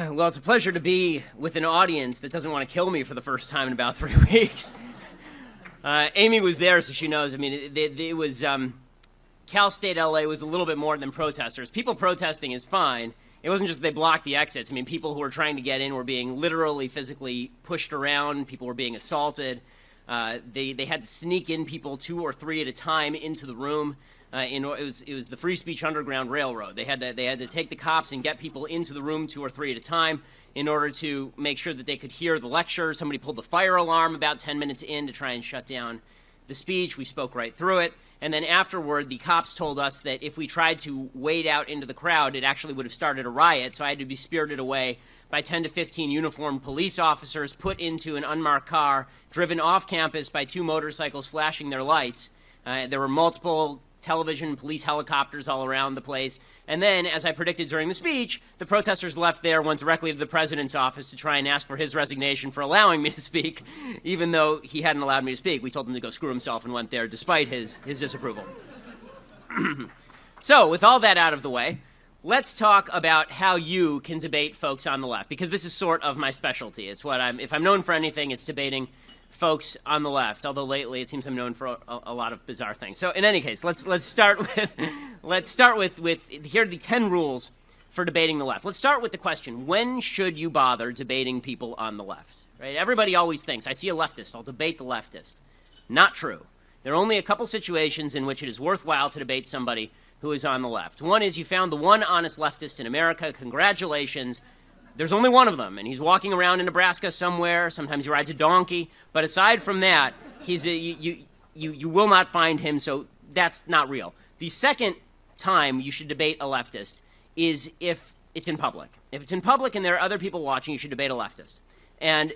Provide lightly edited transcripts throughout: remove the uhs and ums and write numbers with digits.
Well, it's a pleasure to be with an audience that doesn't want to kill me for the first time in about 3 weeks. Amy was there, so she knows. I mean, it was Cal State LA was a little bit more than protesters. People protesting is fine. It wasn't just they blocked the exits. I mean, people who were trying to get in were being literally physically pushed around. People were being assaulted. They had to sneak in people 2 or 3 at a time into the room. It was the Free Speech Underground Railroad. They had to take the cops and get people into the room 2 or 3 at a time in order to make sure that they could hear the lecture. Somebody pulled the fire alarm about 10 minutes in to try and shut down the speech. We spoke right through it. And then afterward, the cops told us that if we tried to wade out into the crowd, it actually would have started a riot. So I had to be spirited away by 10 to 15 uniformed police officers, put into an unmarked car, driven off campus by 2 motorcycles flashing their lights. There were multiple television, police helicopters all around the place. And then, as I predicted during the speech, the protesters left there, went directly to the president's office to try and ask for his resignation for allowing me to speak, even though he hadn't allowed me to speak. We told him to go screw himself and went there despite his disapproval. So, with all that out of the way, let's talk about how you can debate folks on the left, because this is sort of my specialty. It's what if I'm known for anything, it's debating folks on the left, although lately it seems I'm known for a lot of bizarre things. So in any case, let's start with here are the 10 rules for debating the left. Let's start with the question, when should you bother debating people on the left? Right? Everybody always thinks, I see a leftist, I'll debate the leftist. Not true. There are only a couple situations in which it is worthwhile to debate somebody who is on the left. One is you found the one honest leftist in America. Congratulations. There's only one of them, and he's walking around in Nebraska somewhere. Sometimes he rides a donkey. But aside from that, you will not find him, so that's not real. The second time you should debate a leftist is if it's in public. If it's in public and there are other people watching, you should debate a leftist. And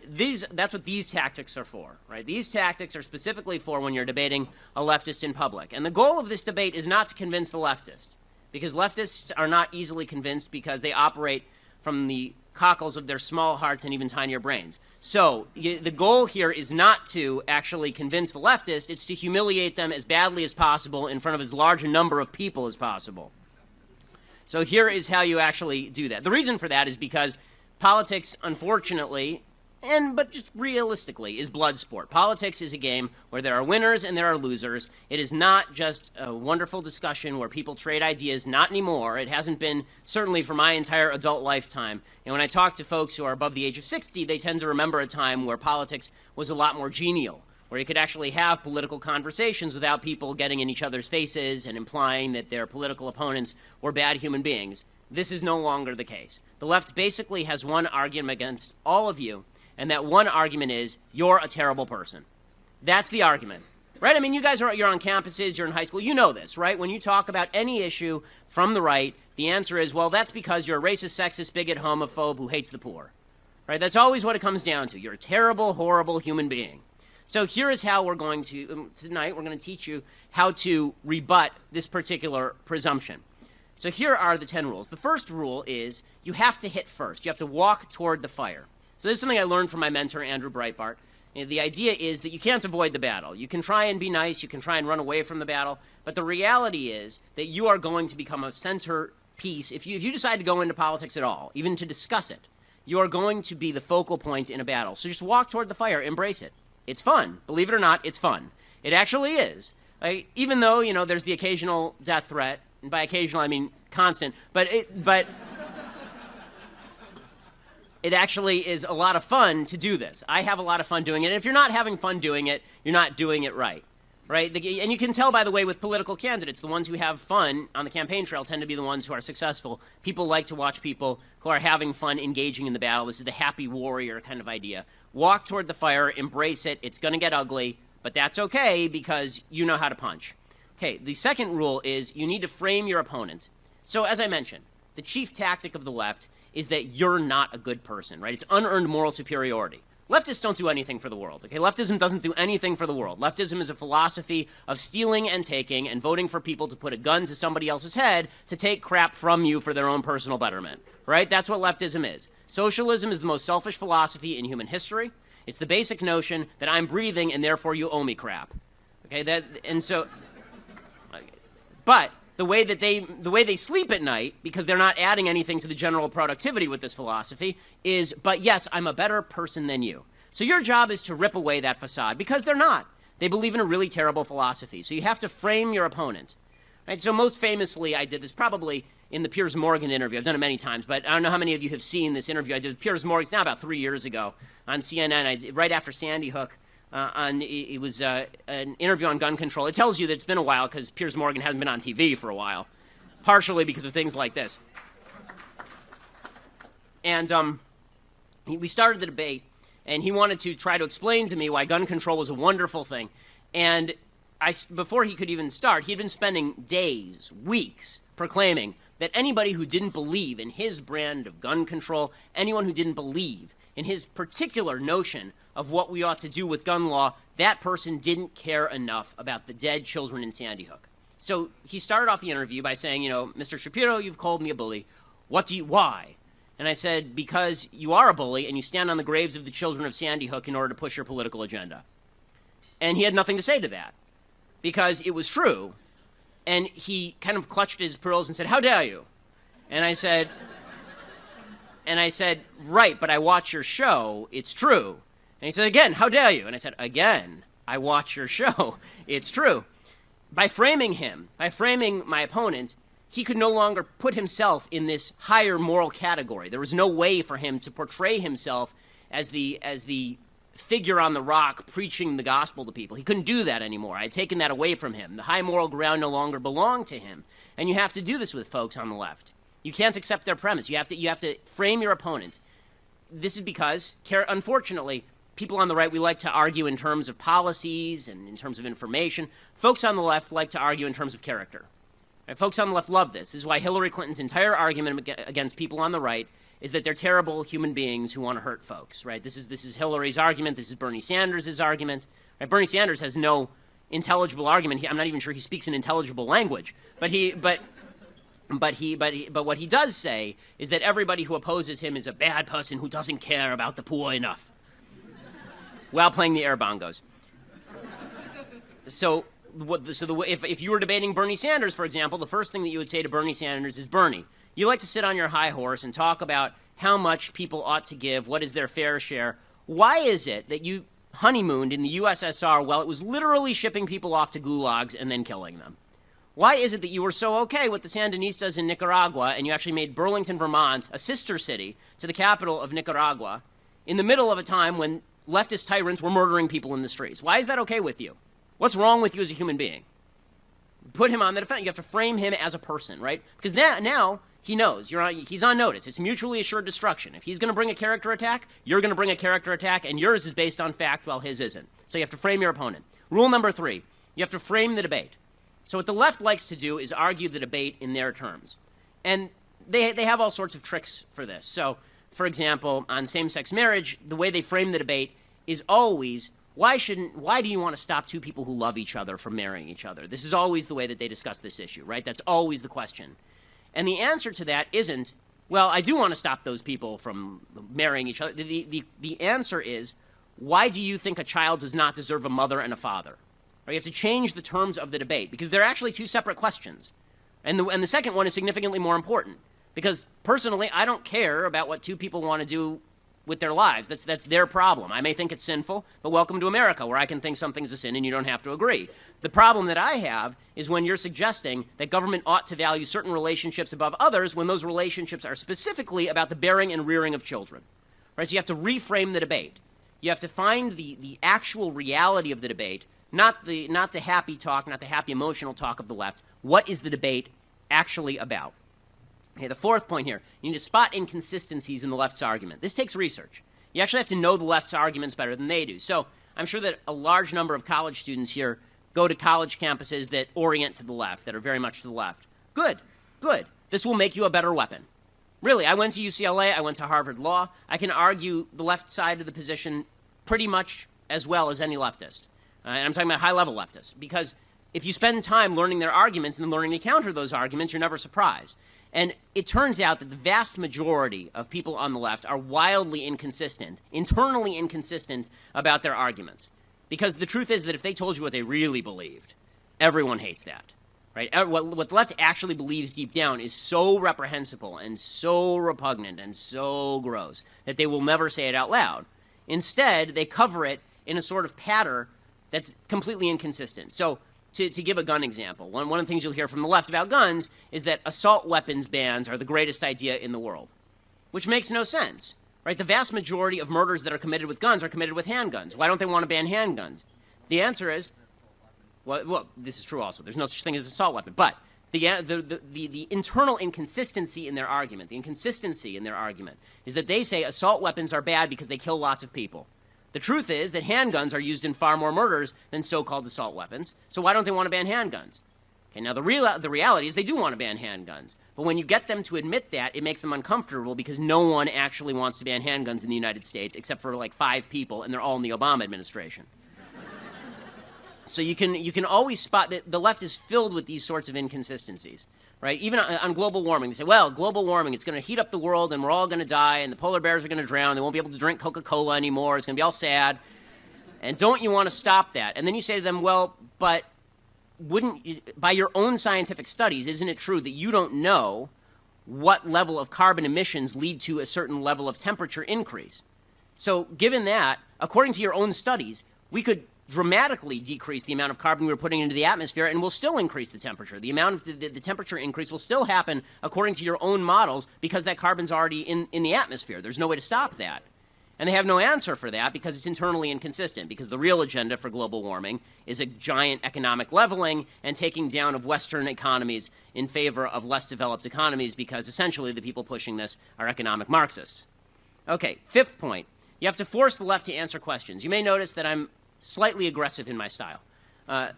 that's what these tactics are for, right? These tactics are specifically for when you're debating a leftist in public. And the goal of this debate is not to convince the leftist, because leftists are not easily convinced because they operate from the cockles of their small hearts and even tinier brains. So the goal here is not to actually convince the leftist, it's to humiliate them as badly as possible in front of as large a number of people as possible. So here is how you actually do that. The reason for that is because politics, unfortunately, but just realistically, is blood sport. Politics is a game where there are winners and there are losers. It is not just a wonderful discussion where people trade ideas. Not anymore. It hasn't been, certainly for my entire adult lifetime. And when I talk to folks who are above the age of 60, they tend to remember a time where politics was a lot more genial, where you could actually have political conversations without people getting in each other's faces and implying that their political opponents were bad human beings. This is no longer the case. The left basically has one argument against all of you, and that one argument is, you're a terrible person. That's the argument, right? I mean, you're on campuses, you're in high school, you know this, right? When you talk about any issue from the right, the answer is, well, that's because you're a racist, sexist, bigot, homophobe who hates the poor, right? That's always what it comes down to. You're a terrible, horrible human being. So here is how we're going to, tonight, we're going to teach you how to rebut this particular presumption. So here are the 10 rules. The first rule is you have to hit first. You have to walk toward the fire. So this is something I learned from my mentor, Andrew Breitbart. The idea is that you can't avoid the battle. You can try and be nice, you can try and run away from the battle, but the reality is that you are going to become a centerpiece. If you decide to go into politics at all, even to discuss it, you are going to be the focal point in a battle. So just walk toward the fire, embrace it. It's fun. Believe it or not, it's fun. It actually is. Even though, there's the occasional death threat, and by occasional I mean constant, but it actually is a lot of fun to do this. I have a lot of fun doing it. And if you're not having fun doing it, you're not doing it right. And you can tell, by the way, with political candidates, the ones who have fun on the campaign trail tend to be the ones who are successful. People like to watch people who are having fun engaging in the battle. This is the happy warrior kind of idea. Walk toward the fire, embrace it. It's going to get ugly, but that's okay because you know how to punch. Okay, the second rule is you need to frame your opponent. So as I mentioned, the chief tactic of the left is that you're not a good person, right? It's unearned moral superiority. Leftists don't do anything for the world, okay? Leftism doesn't do anything for the world. Leftism is a philosophy of stealing and taking and voting for people to put a gun to somebody else's head to take crap from you for their own personal betterment, right? That's what leftism is. Socialism is the most selfish philosophy in human history. It's the basic notion that I'm breathing and therefore you owe me crap, okay? But the way they sleep at night, because they're not adding anything to the general productivity with this philosophy, is, but yes, I'm a better person than you. So your job is to rip away that facade, because they're not. They believe in a really terrible philosophy. So you have to frame your opponent. Right? So most famously, I did this probably in the Piers Morgan interview. I've done it many times, but I don't know how many of you have seen this interview. I did with Piers Morgan, it's now about 3 years ago, on CNN, right after Sandy Hook. It was an interview on gun control. It tells you that it's been a while because Piers Morgan hasn't been on TV for a while, partially because of things like this. And we started the debate, and he wanted to try to explain to me why gun control was a wonderful thing. And before he could even start, he'd been spending days, weeks, proclaiming that anybody who didn't believe in his brand of gun control, anyone who didn't believe in his particular notion of what we ought to do with gun law, that person didn't care enough about the dead children in Sandy Hook. So he started off the interview by saying, Mr. Shapiro, you've called me a bully. Why? And I said, because you are a bully and you stand on the graves of the children of Sandy Hook in order to push your political agenda. And he had nothing to say to that, because it was true. And he kind of clutched his pearls and said, how dare you? And I said, right, but I watch your show. It's true. And he said, again, how dare you? And I said, again, I watch your show. It's true. By framing my opponent, he could no longer put himself in this higher moral category. There was no way for him to portray himself as the figure on the rock preaching the gospel to people. He couldn't do that anymore. I had taken that away from him. The high moral ground no longer belonged to him. And you have to do this with folks on the left. You can't accept their premise. You have to frame your opponent. This is because, unfortunately, people on the right, we like to argue in terms of policies and in terms of information. Folks on the left like to argue in terms of character. Right? Folks on the left love this. This is why Hillary Clinton's entire argument against people on the right is that they're terrible human beings who want to hurt folks. Right? This is Hillary's argument. This is Bernie Sanders' argument. Right? Bernie Sanders has no intelligible argument. I'm not even sure he speaks an intelligible language. But what he does say is that everybody who opposes him is a bad person who doesn't care about the poor enough, while playing the air bongos. If you were debating Bernie Sanders, for example, the first thing that you would say to Bernie Sanders is, Bernie, you like to sit on your high horse and talk about how much people ought to give, what is their fair share. Why is it that you honeymooned in the USSR while it was literally shipping people off to gulags and then killing them? Why is it that you were so okay with the Sandinistas in Nicaragua and you actually made Burlington, Vermont, a sister city to the capital of Nicaragua, in the middle of a time when leftist tyrants were murdering people in the streets? Why is that okay with you? What's wrong with you as a human being? Put him on the defense. You have to frame him as a person, right? Because now he knows. He's on notice. It's mutually assured destruction. If he's going to bring a character attack, you're going to bring a character attack, and yours is based on fact while his isn't. So you have to frame your opponent. Rule number 3, you have to frame the debate. So what the left likes to do is argue the debate in their terms. And they have all sorts of tricks for this. So, for example, on same-sex marriage, the way they frame the debate is always, why do you want to stop two people who love each other from marrying each other? This is always the way that they discuss this issue, right? That's always the question. And the answer to that isn't, well, I do want to stop those people from marrying each other. The answer is, why do you think a child does not deserve a mother and a father? Or you have to change the terms of the debate, because they're actually two separate questions. And the second one is significantly more important, because personally, I don't care about what two people want to do with their lives. That's their problem. I may think it's sinful, but welcome to America, where I can think something's a sin and you don't have to agree. The problem that I have is when you're suggesting that government ought to value certain relationships above others when those relationships are specifically about the bearing and rearing of children. Right? So you have to reframe the debate. You have to find the actual reality of the debate, not the happy talk, not the happy emotional talk of the left. What is the debate actually about? Okay, the fourth point here, you need to spot inconsistencies in the left's argument. This takes research. You actually have to know the left's arguments better than they do. So I'm sure that a large number of college students here go to college campuses that orient to the left, that are very much to the left. Good, good. This will make you a better weapon. Really, I went to UCLA, I went to Harvard Law. I can argue the left side of the position pretty much as well as any leftist. And I'm talking about high-level leftists, because if you spend time learning their arguments and then learning to counter those arguments, you're never surprised. And it turns out that the vast majority of people on the left are wildly inconsistent, internally inconsistent about their arguments. Because the truth is that if they told you what they really believed, everyone hates that. right? What the left actually believes deep down is so reprehensible and so repugnant and so gross that they will never say it out loud. Instead, they cover it in a sort of patter that's completely inconsistent. So to give a gun example, one of the things you'll hear from the left about guns is that assault weapons bans are the greatest idea in the world, which makes no sense, right? The vast majority of murders that are committed with guns are committed with handguns. Why don't they want to ban handguns? The answer is, well, this is true also. There's no such thing as an assault weapon. But the internal inconsistency in their argument, is that they say assault weapons are bad because they kill lots of people. The truth is that handguns are used in far more murders than so-called assault weapons. So why don't they want to ban handguns? Okay, now the reality is they do want to ban handguns. But when you get them to admit that, it makes them uncomfortable because no one actually wants to ban handguns in the United States except for like 5 people, and they're all in the Obama administration. So you can always spot that the left is filled with these sorts of inconsistencies, right? Even on global warming, they say, well, global warming, it's going to heat up the world and we're all going to die and the polar bears are going to drown. They won't be able to drink Coca-Cola anymore. It's going to be all sad. And don't you want to stop that? And then you say to them, well, but by your own scientific studies, isn't it true that you don't know what level of carbon emissions lead to a certain level of temperature increase? So given that, according to your own studies, we could dramatically decrease the amount of carbon we're putting into the atmosphere, and we'll still increase the temperature. The amount of the temperature increase will still happen according to your own models because that carbon's already in the atmosphere. There's no way to stop that. And they have no answer for that because it's internally inconsistent, because the real agenda for global warming is a giant economic leveling and taking down of Western economies in favor of less developed economies, because essentially the people pushing this are economic Marxists. Okay, 5th point. You have to force the left to answer questions. You may notice that I'm slightly aggressive in my style.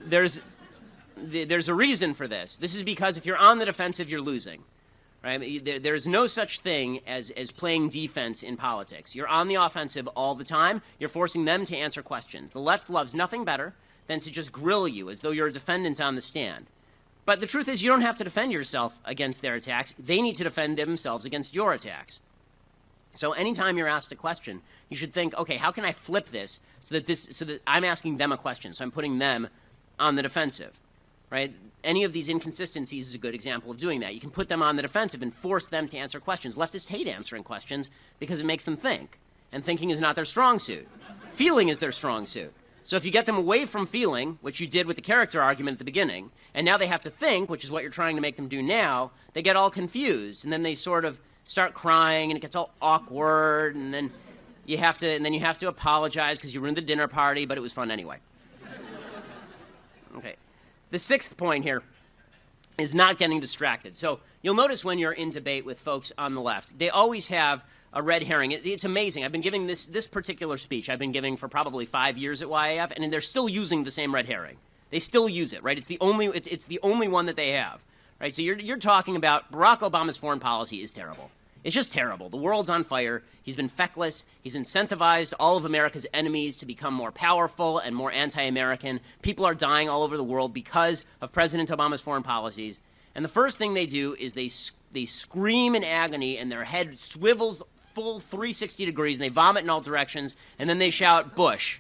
There's a reason for this. This is because if you're on the defensive, you're losing. Right? There's no such thing as playing defense in politics. You're on the offensive all the time. You're forcing them to answer questions. The left loves nothing better than to just grill you as though you're a defendant on the stand. But the truth is you don't have to defend yourself against their attacks. They need to defend themselves against your attacks. So anytime you're asked a question, you should think, okay, how can I flip this so that I'm asking them a question, so I'm putting them on the defensive, right? Any of these inconsistencies is a good example of doing that. You can put them on the defensive and force them to answer questions. Leftists hate answering questions because it makes them think, and thinking is not their strong suit. Feeling is their strong suit. So if you get them away from feeling, which you did with the character argument at the beginning, and now they have to think, which is what you're trying to make them do now, they get all confused, and then they sort of start crying, and it gets all awkward, and then you have to apologize because you ruined the dinner party, but it was fun anyway. Okay. The 6th point here is not getting distracted. So you'll notice when you're in debate with folks on the left, they always have a red herring. It's amazing. I've been giving this particular speech, I've been giving for probably 5 years at YAF, and they're still using the same red herring. They still use it, right? It's the only one that they have, right? So you're talking about Barack Obama's foreign policy is terrible. It's just terrible. The world's on fire. He's been feckless. He's incentivized all of America's enemies to become more powerful and more anti-American. People are dying all over the world because of President Obama's foreign policies. And the first thing they do is they scream in agony, and their head swivels full 360 degrees, and they vomit in all directions, and then they shout, Bush,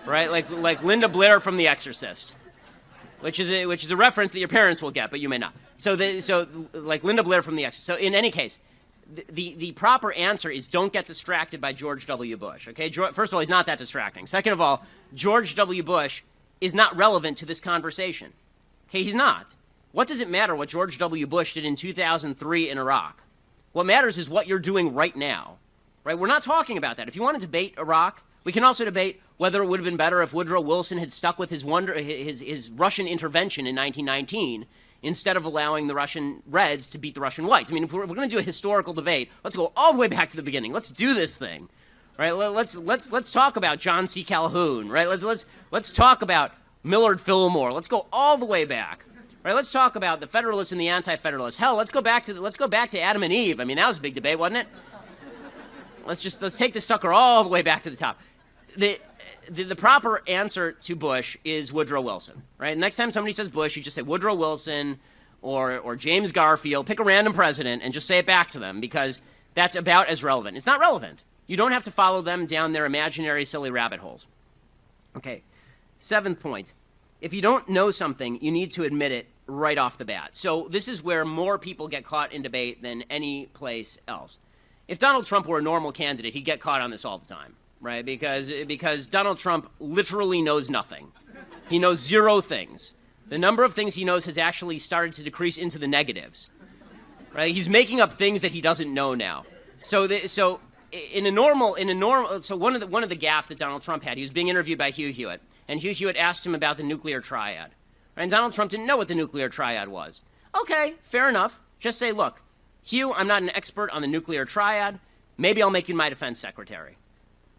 right? Like Linda Blair from The Exorcist, which is a reference that your parents will get, but you may not. So like Linda Blair from The Exorcist. So in any case, the proper answer is don't get distracted by George W. Bush, okay? First of all, he's not that distracting. Second of all, George W. Bush is not relevant to this conversation. Okay, he's not. What does it matter what George W. Bush did in 2003 in Iraq? What matters is what you're doing right now, right? We're not talking about that. If you want to debate Iraq, we can also debate whether it would have been better if Woodrow Wilson had stuck with his Russian intervention in 1919 instead of allowing the Russian Reds to beat the Russian Whites. I mean, if we're going to do a historical debate, let's go all the way back to the beginning. Let's do this thing, right? Let's talk about John C. Calhoun, right? Let's talk about Millard Fillmore. Let's go all the way back, right? Let's talk about the Federalists and the Anti-Federalists. Hell, let's go back to Adam and Eve. I mean, that was a big debate, wasn't it? Let's take this sucker all the way back to the top. The proper answer to Bush is Woodrow Wilson, right? Next time somebody says Bush, you just say Woodrow Wilson or James Garfield. Pick a random president and just say it back to them, because that's about as relevant. It's not relevant. You don't have to follow them down their imaginary silly rabbit holes. Okay, 7th point. If you don't know something, you need to admit it right off the bat. So this is where more people get caught in debate than any place else. If Donald Trump were a normal candidate, he'd get caught on this all the time, right? Because Donald Trump literally knows nothing. He knows zero things. The number of things he knows has actually started to decrease into the negatives, right? He's making up things that he doesn't know now. So one of the gaffes that Donald Trump had, he was being interviewed by Hugh Hewitt, and Hugh Hewitt asked him about the nuclear triad. And Donald Trump didn't know what the nuclear triad was. Okay, fair enough. Just say, look, Hugh, I'm not an expert on the nuclear triad. Maybe I'll make you my defense secretary.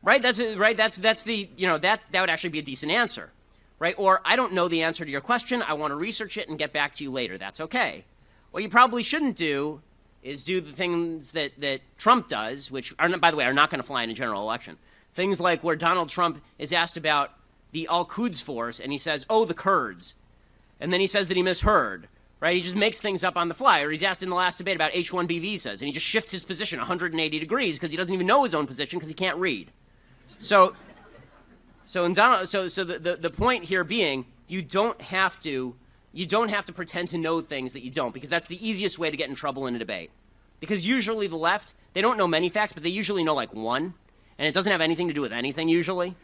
Right? That would actually be a decent answer. Right? Or I don't know the answer to your question. I want to research it and get back to you later. That's okay. What you probably shouldn't do is do the things that Trump does, which are, by the way, are not going to fly in a general election. Things like where Donald Trump is asked about the Al-Quds force, and he says, oh, the Kurds. And then he says that he misheard. Right? He just makes things up on the fly. Or he's asked in the last debate about H-1B visas, and he just shifts his position 180 degrees because he doesn't even know his own position because he can't read. So the point here being, you don't have to pretend to know things that you don't, because that's the easiest way to get in trouble in a debate. Because usually the left, they don't know many facts, but they usually know like one, and it doesn't have anything to do with anything usually.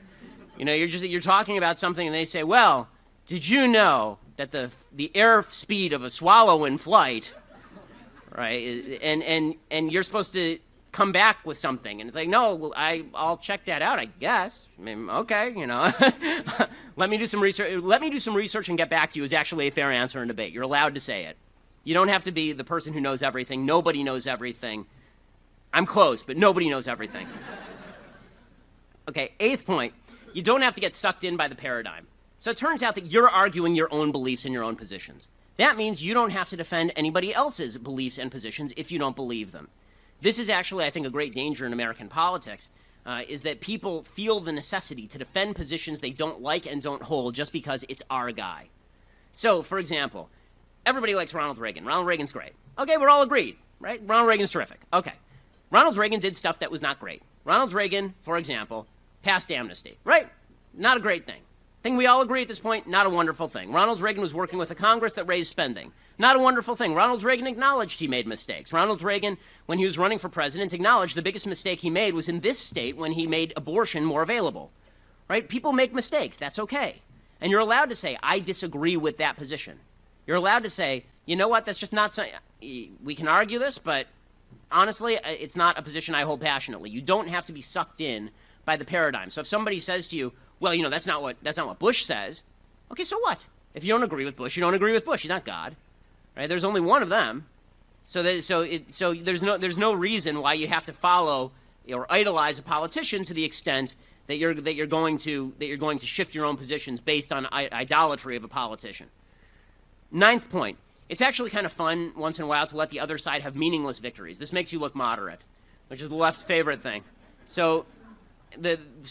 You know, you're talking about something, and they say, well, did you know that the air speed of a swallow in flight, right? And you're supposed to come back with something, and it's like, no, I'll check that out, I guess. I mean, okay, you know. Let me do some research and get back to you is actually a fair answer in debate. You're allowed to say it. You don't have to be the person who knows everything. Nobody knows everything. I'm close, but nobody knows everything. Okay, 8th point, you don't have to get sucked in by the paradigm. So it turns out that you're arguing your own beliefs and your own positions. That means you don't have to defend anybody else's beliefs and positions if you don't believe them. This is actually, I think, a great danger in American politics, is that people feel the necessity to defend positions they don't like and don't hold just because it's our guy. So, for example, everybody likes Ronald Reagan. Ronald Reagan's great. Okay, we're all agreed, right? Ronald Reagan's terrific. Okay. Ronald Reagan did stuff that was not great. Ronald Reagan, for example, passed amnesty, right? Not a great thing. Thing we all agree at this point, not a wonderful thing. Ronald Reagan was working with a Congress that raised spending. Not a wonderful thing. Ronald Reagan acknowledged he made mistakes. Ronald Reagan, when he was running for president, acknowledged the biggest mistake he made was in this state when he made abortion more available. Right? People make mistakes. That's okay. And you're allowed to say, I disagree with that position. You're allowed to say, you know what, that's just not something, we can argue this, but honestly, it's not a position I hold passionately. You don't have to be sucked in by the paradigm. So if somebody says to you, well, you know, that's not what Bush says. Okay, so what? If you don't agree with Bush, you don't agree with Bush. He's not God, right? There's only one of them. So there's no reason why you have to follow or idolize a politician to the extent that you're going to shift your own positions based on idolatry of a politician. 9th point. It's actually kind of fun once in a while to let the other side have meaningless victories. This makes you look moderate, which is the left's favorite thing. So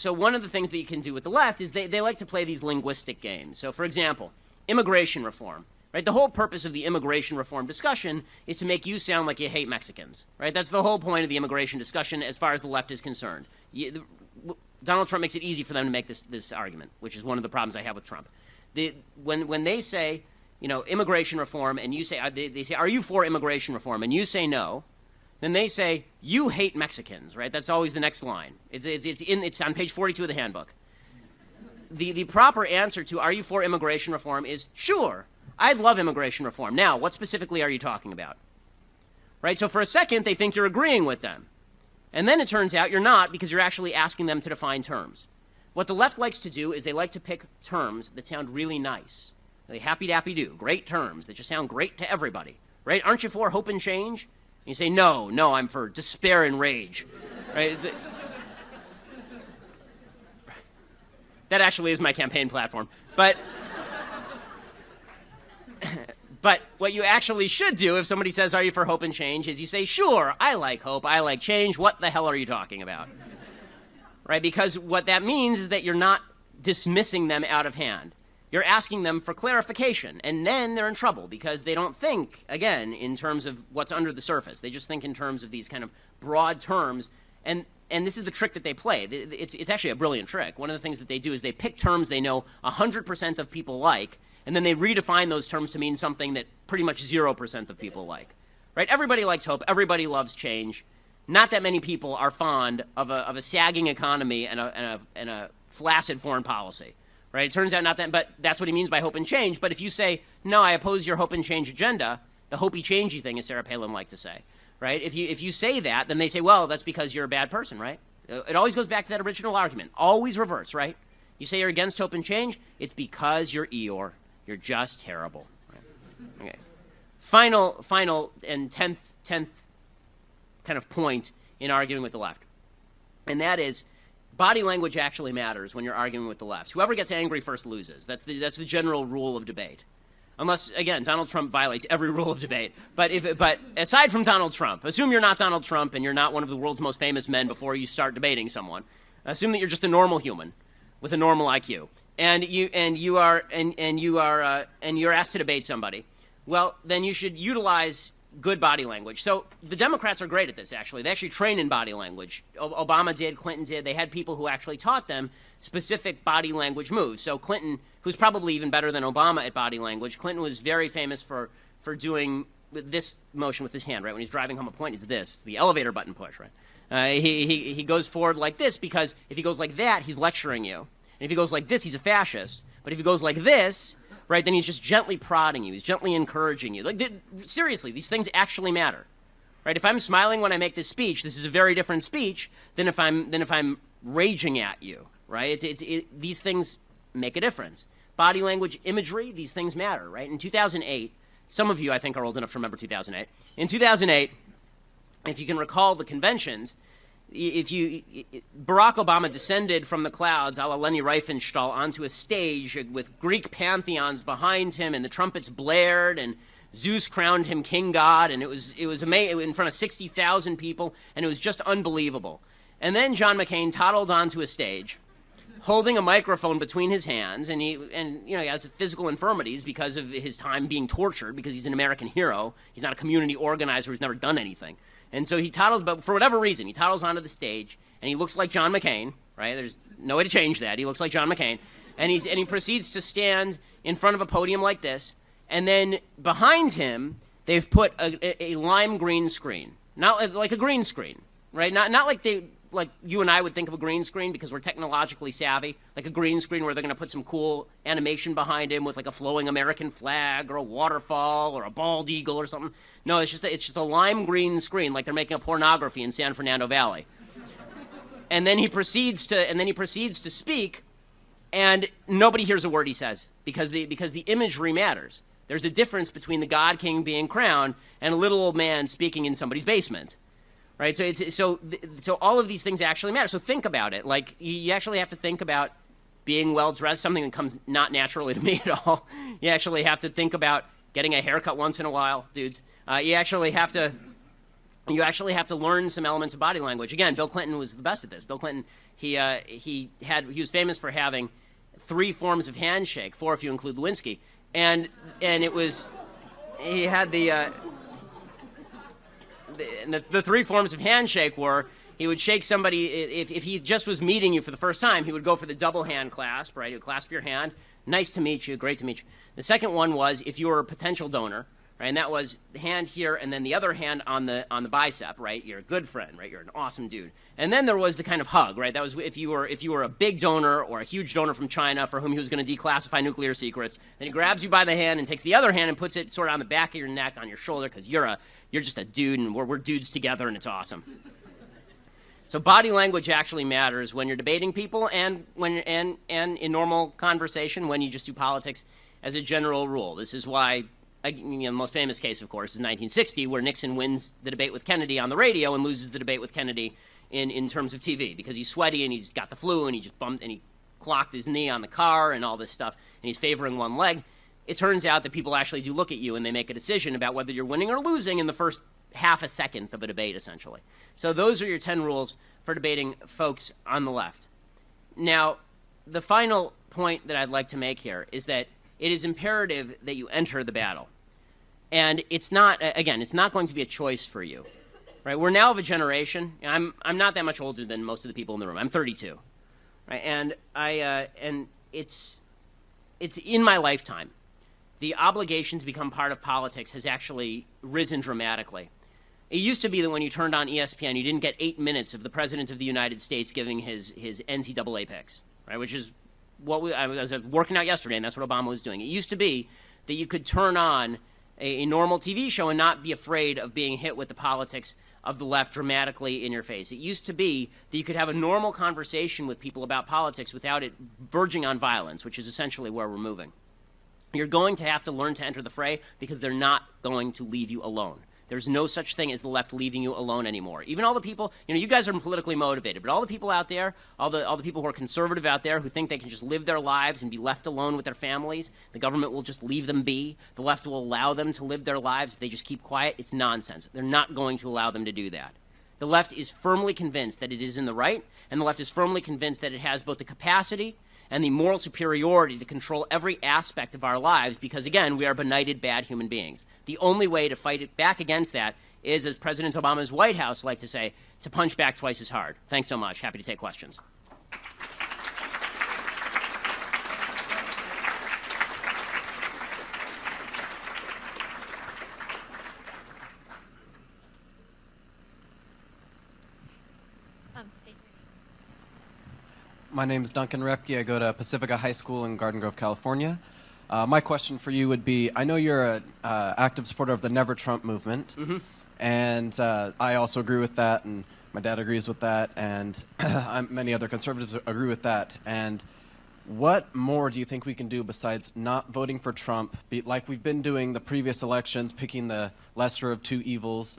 one of the things that you can do with the left is they like to play these linguistic games. So, for example, immigration reform. Right? The whole purpose of the immigration reform discussion is to make you sound like you hate Mexicans. Right? That's the whole point of the immigration discussion as far as the left is concerned. Donald Trump makes it easy for them to make this argument, which is one of the problems I have with Trump. When they say, you know, immigration reform, and you say, they say, are you for immigration reform? And you say no. Then they say, you hate Mexicans, right? That's always the next line. It's on page 42 of the handbook. The proper answer to are you for immigration reform is, sure, I'd love immigration reform. Now, what specifically are you talking about? Right? So for a second, they think you're agreeing with them. And then it turns out you're not, because you're actually asking them to define terms. What the left likes to do is they like to pick terms that sound really nice. Like happy-dappy-do, great terms that just sound great to everybody. Right? Aren't you for hope and change? And you say, no, I'm for despair and rage. Right? That actually is my campaign platform. But what you actually should do if somebody says, are you for hope and change, is you say, sure, I like hope, I like change. What the hell are you talking about? Right? Because what that means is that you're not dismissing them out of hand. You're asking them for clarification, and then they're in trouble because they don't think, again, in terms of what's under the surface. They just think in terms of these kind of broad terms, and this is the trick that they play. It's actually a brilliant trick. One of the things that they do is they pick terms they know 100% of people like, and then they redefine those terms to mean something that pretty much 0% of people like. Right? Everybody likes hope. Everybody loves change. Not that many people are fond of a sagging economy and a flaccid foreign policy. Right? It turns out not that, but that's what he means by hope and change. But if you say, no, I oppose your hope and change agenda, the hopey changey thing, as Sarah Palin liked to say, right? If you say that, then they say, well, that's because you're a bad person, right? It always goes back to that original argument. Always reverse, right? You say you're against hope and change, it's because you're Eeyore. You're just terrible. Right? Okay. Final and tenth kind of point in arguing with the left, and that is body language actually matters when you're arguing with the left. Whoever gets angry first loses. That's the general rule of debate. Unless, again, Donald Trump violates every rule of debate. But aside from Donald Trump, assume you're not Donald Trump and you're not one of the world's most famous men before you start debating someone. Assume that you're just a normal human with a normal IQ, and you're asked to debate somebody. Well, then you should utilize good body language. So the Democrats are great at this, actually. They actually train in body language. Obama did, Clinton did. They had people who actually taught them specific body language moves. So Clinton, who's probably even better than Obama at body language, Clinton was very famous for doing this motion with his hand, right? When he's driving home a point, it's this, the elevator button push, right? He goes forward like this because if he goes like that, he's lecturing you. And if he goes like this, he's a fascist. But if he goes like this, right, then he's just gently prodding you. He's gently encouraging you. Seriously, these things actually matter, right? If I'm smiling when I make this speech, this is a very different speech than if I'm raging at you, right? These things make a difference. Body language, imagery, these things matter, right? In 2008, some of you I think are old enough to remember 2008. In 2008, if you can recall the conventions, Barack Obama descended from the clouds, a la Leni Riefenstahl, onto a stage with Greek pantheons behind him, and the trumpets blared, and Zeus crowned him king god, and it was amazing in front of 60,000 people, and it was just unbelievable. And then John McCain toddled onto a stage, holding a microphone between his hands, and he has physical infirmities because of his time being tortured, because he's an American hero. He's not a community organizer who's never done anything. And so he toddles, but for whatever reason, he toddles onto the stage, and he looks like John McCain, right? There's no way to change that. He looks like John McCain. And he proceeds to stand in front of a podium like this, and then behind him, they've put a lime green screen. Not like a green screen, right? Not like you and I would think of a green screen because we're technologically savvy, like a green screen where they're going to put some cool animation behind him with like a flowing American flag or a waterfall or a bald eagle or something. No, it's just a lime green screen, like they're making a pornography in San Fernando Valley. And then he proceeds to speak, and nobody hears a word he says because the imagery matters. There's a difference between the God King being crowned and a little old man speaking in somebody's basement. Right, so all of these things actually matter. So think about it. Like you actually have to think about being well dressed, something that comes not naturally to me at all. You actually have to think about getting a haircut once in a while, dudes. You actually have to learn some elements of body language. Again, Bill Clinton was the best at this. Bill Clinton, he was famous for having 3 forms of handshake, 4 if you include Lewinsky, and it was he had the 3 forms of handshake were he would shake somebody if he just was meeting you for the first time. He would go for the double hand clasp, right? He would clasp your hand. Nice to meet you. Great to meet you. The second one was if you were a potential donor, right? And that was the hand here and then the other hand on the bicep, right? You're a good friend, right? You're an awesome dude. And then there was the kind of hug, right? That was if you were a big donor or a huge donor from China for whom he was going to declassify nuclear secrets. Then he grabs you by the hand and takes the other hand and puts it sort of on the back of your neck, on your shoulder, because you're just a dude and we're dudes together and it's awesome. So body language actually matters when you're debating people and in normal conversation when you just do politics as a general rule. This is why the most famous case, of course, is 1960, where Nixon wins the debate with Kennedy on the radio and loses the debate with Kennedy in terms of TV because he's sweaty and he's got the flu and he just bumped and he clocked his knee on the car and all this stuff and he's favoring one leg. It turns out that people actually do look at you and they make a decision about whether you're winning or losing in the first half a second of a debate, essentially. So those are your 10 rules for debating folks on the left. Now, the final point that I'd like to make here is that it is imperative that you enter the battle. And it's not going to be a choice for you. Right? We're now of a generation. I'm not that much older than most of the people in the room. I'm 32. Right? And it's in my lifetime the obligation to become part of politics has actually risen dramatically. It used to be that when you turned on ESPN, you didn't get 8 minutes of the President of the United States giving his NCAA picks, right? Which is what I was working out yesterday, and that's what Obama was doing. It used to be that you could turn on a normal TV show and not be afraid of being hit with the politics of the left dramatically in your face. It used to be that you could have a normal conversation with people about politics without it verging on violence, which is essentially where we're moving. You're going to have to learn to enter the fray because they're not going to leave you alone. There's no such thing as the left leaving you alone anymore. Even all the people, you guys are politically motivated, but all the people out there, all the people who are conservative out there who think they can just live their lives and be left alone with their families, the government will just leave them be, the left will allow them to live their lives if they just keep quiet, it's nonsense. They're not going to allow them to do that. The left is firmly convinced that it is in the right, and the left is firmly convinced that it has both the capacity and the moral superiority to control every aspect of our lives because, again, we are benighted, bad human beings. The only way to fight it back against that is, as President Obama's White House liked to say, to punch back twice as hard. Thanks so much. Happy to take questions. My name is Duncan Repke. I go to Pacifica High School in Garden Grove, California. My question for you would be, I know you're an active supporter of the Never Trump movement, and I also agree with that, and my dad agrees with that, and many other conservatives agree with that. And what more do you think we can do besides not voting for Trump, like we've been doing the previous elections, picking the lesser of two evils,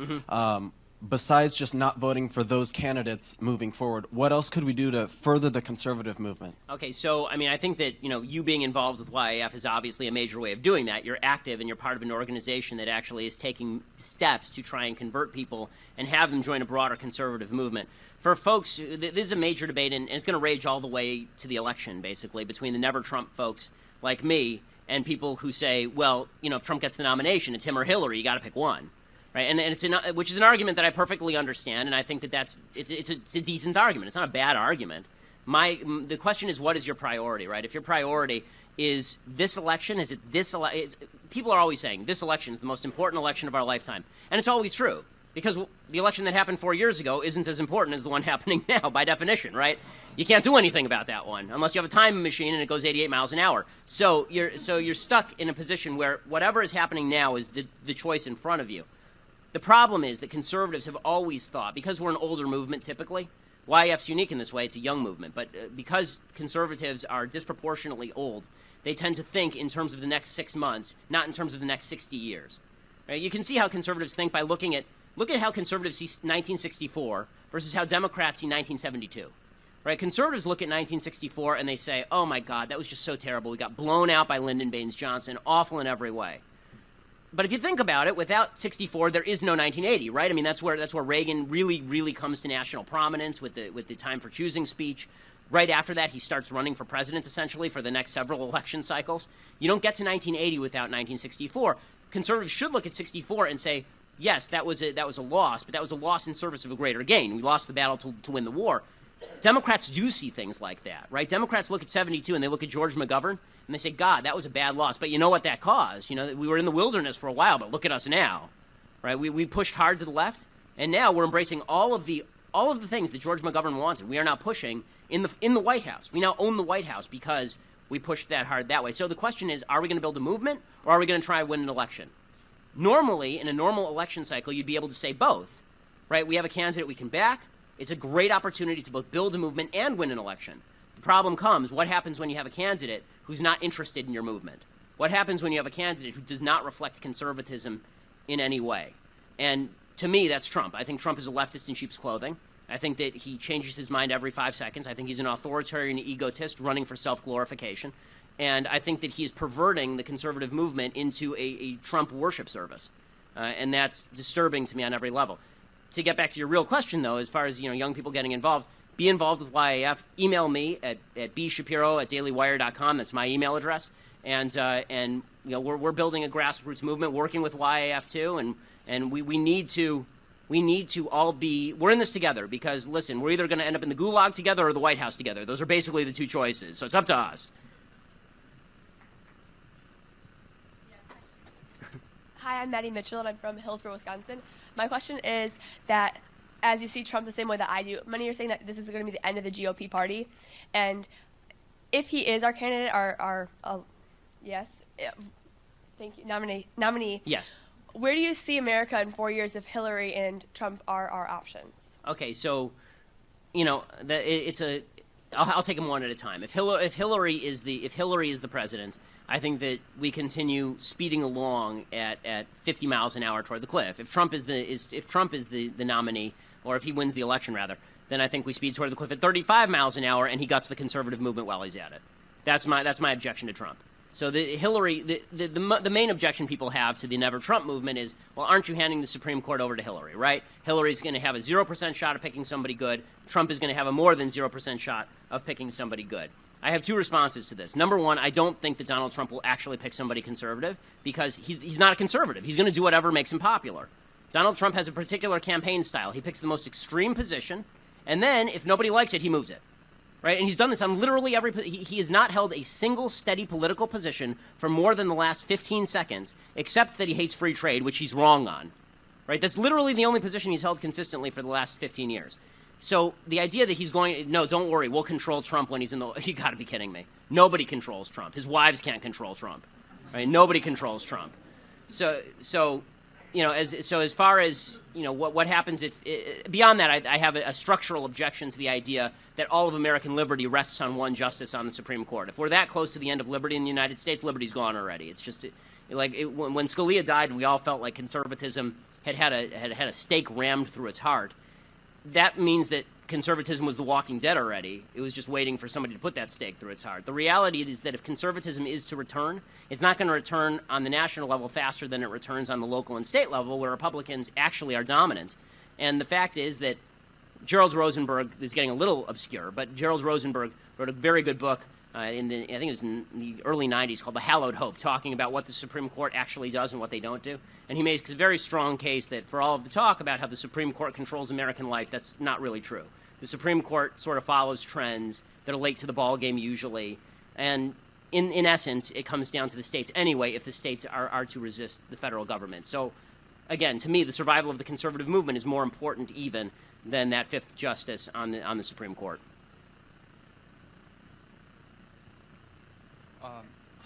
besides just not voting for those candidates moving forward? What else could we do to further the conservative movement? Okay, so, I think that, you being involved with YAF is obviously a major way of doing that. You're active and you're part of an organization that actually is taking steps to try and convert people and have them join a broader conservative movement. For folks, this is a major debate, and it's going to rage all the way to the election, basically, between the Never Trump folks like me and people who say, well, if Trump gets the nomination, it's him or Hillary, you got to pick one. Right, and which is an argument that I perfectly understand, and I think that it's a decent argument. It's not a bad argument. The question is, what is your priority, right? If your priority is this election, is it this election? People are always saying this election is the most important election of our lifetime, and it's always true because the election that happened 4 years ago isn't as important as the one happening now by definition, right? You can't do anything about that one unless you have a time machine and it goes 88 miles an hour. So you're stuck in a position where whatever is happening now is the choice in front of you. The problem is that conservatives have always thought, because we're an older movement typically, YF's unique in this way, it's a young movement, but because conservatives are disproportionately old, they tend to think in terms of the next 6 months, not in terms of the next 60 years. Right? You can see how conservatives think by look at how conservatives see 1964 versus how Democrats see 1972. Right? Conservatives look at 1964 and they say, oh my God, that was just so terrible. We got blown out by Lyndon Baines Johnson, awful in every way. But if you think about it, without 64, there is no 1980, right? That's where Reagan really comes to national prominence with the time for choosing speech. Right after that, he starts running for president, essentially, for the next several election cycles. You don't get to 1980 without 1964. Conservatives should look at 64 and say, yes, that was a loss, but that was a loss in service of a greater gain. We lost the battle to win the war. Democrats do see things like that, right? Democrats look at 72 and they look at George McGovern and they say, God, that was a bad loss. But you know what that caused? We were in the wilderness for a while, but look at us now, right? We pushed hard to the left, and now we're embracing all of the things that George McGovern wanted. We are now pushing in the White House. We now own the White House because we pushed that hard that way. So the question is, are we going to build a movement, or are we going to try and win an election? Normally, in a normal election cycle, you'd be able to say both, right? We have a candidate we can back. It's a great opportunity to both build a movement and win an election. The problem comes, what happens when you have a candidate who's not interested in your movement? What happens when you have a candidate who does not reflect conservatism in any way? And to me, that's Trump. I think Trump is a leftist in sheep's clothing. I think that he changes his mind every 5 seconds. I think he's an authoritarian egotist running for self-glorification. And I think that he is perverting the conservative movement into a Trump worship service. And that's disturbing to me on every level. To get back to your real question, though, as far as young people getting involved, be involved with YAF. Email me at bshapiro@dailywire.com. That's my email address. And we're building a grassroots movement, working with YAF too. And we need to all be. We're in this together because listen, we're either going to end up in the Gulag together or the White House together. Those are basically the two choices. So it's up to us. Yes, Hi, I'm Maddie Mitchell, and I'm from Hillsborough, Wisconsin. My question is that, as you see Trump the same way that I do, many are saying that this is going to be the end of the GOP party, and if he is our candidate, thank you, nominee. Yes. Where do you see America in 4 years if Hillary and Trump are our options? Okay, so, I'll take them one at a time. If Hillary is the president, I think that we continue speeding along at 50 miles an hour toward the cliff. If Trump is the nominee, or if he wins the election rather, then I think we speed toward the cliff at 35 miles an hour, and he guts the conservative movement while he's at it. That's my objection to Trump. So the main objection people have to the Never Trump movement is, well, aren't you handing the Supreme Court over to Hillary, right? Hillary's going to have a 0% shot of picking somebody good. Trump is going to have a more than 0% shot of picking somebody good. I have two responses to this. Number one, I don't think that Donald Trump will actually pick somebody conservative because he's not a conservative. He's going to do whatever makes him popular. Donald Trump has a particular campaign style. He picks the most extreme position, and then if nobody likes it, he moves it. Right? And he's done this on literally every... He has not held a single steady political position for more than the last 15 seconds, except that he hates free trade, which he's wrong on. Right? That's literally the only position he's held consistently for the last 15 years. So the idea that he's going... No, don't worry, we'll control Trump when he's in the... You got to be kidding me. Nobody controls Trump. His wives can't control Trump. Right? Nobody controls Trump. So as far as what happens if beyond that, I have a structural objection to the idea that all of American liberty rests on one justice on the Supreme Court. If we're that close to the end of liberty in the United States, liberty's gone already. It's just when Scalia died, we all felt like conservatism had a stake rammed through its heart. That means that conservatism was the walking dead already. It was just waiting for somebody to put that stake through its heart. The reality is that if conservatism is to return, it's not going to return on the national level faster than it returns on the local and state level, where Republicans actually are dominant. And the fact is that Gerald Rosenberg is getting a little obscure, but Gerald Rosenberg wrote a very good book I think it was in the early 90s, called The Hallowed Hope, talking about what the Supreme Court actually does and what they don't do. And he makes a very strong case that for all of the talk about how the Supreme Court controls American life, that's not really true. The Supreme Court sort of follows trends that are late to the ball game usually, and in essence, it comes down to the states anyway if the states are to resist the federal government. So, again, to me, the survival of the conservative movement is more important even than that fifth justice on the Supreme Court.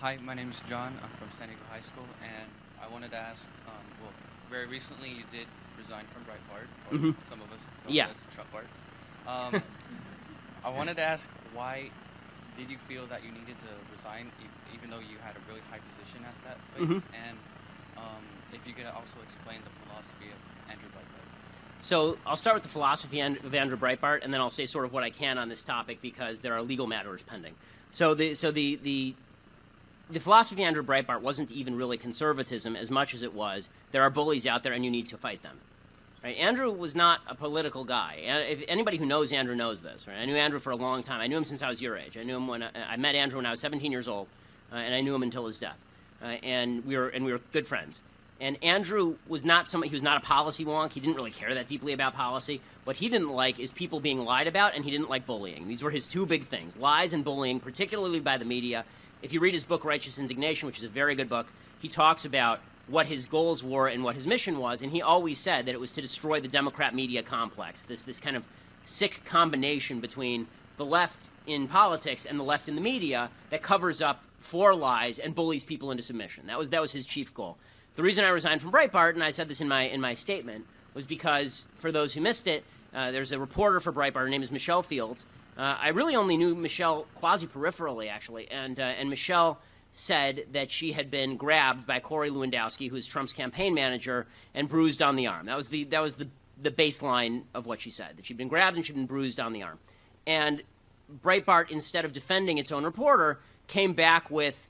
Hi, my name is John. I'm from San Diego High School, and I wanted to ask, very recently you did resign from Breitbart, or some of us know it as Truckbart. I wanted to ask, why did you feel that you needed to resign, even though you had a really high position at that place? And if you could also explain the philosophy of Andrew Breitbart. So I'll start with the philosophy of Andrew Breitbart, and then I'll say sort of what I can on this topic because there are legal matters pending. So the philosophy of Andrew Breitbart wasn't even really conservatism as much as it was there are bullies out there and you need to fight them. Right? Andrew was not a political guy. If anybody who knows Andrew knows this. Right? I knew Andrew for a long time. I knew him since I was your age. I knew him when I met Andrew when I was 17 years old, and I knew him until his death. And we were good friends. And Andrew was not somebody. He was not a policy wonk. He didn't really care that deeply about policy. What he didn't like is people being lied about, and he didn't like bullying. These were his two big things: lies and bullying, particularly by the media. If you read his book Righteous Indignation, which is a very good book, he talks about what his goals were and what his mission was, and he always said that it was to destroy the Democrat media complex. This kind of sick combination between the left in politics and the left in the media that covers up for lies and bullies people into submission. That was his chief goal. The reason I resigned from Breitbart, and I said this in my statement, was because, for those who missed it, there's a reporter for Breitbart. Her name is Michelle Fields. I really only knew Michelle quasi-peripherally, actually, and Michelle said that she had been grabbed by Corey Lewandowski, who is Trump's campaign manager, and bruised on the arm. That was the baseline of what she said, that she'd been grabbed and she'd been bruised on the arm. And Breitbart, instead of defending its own reporter, came back with...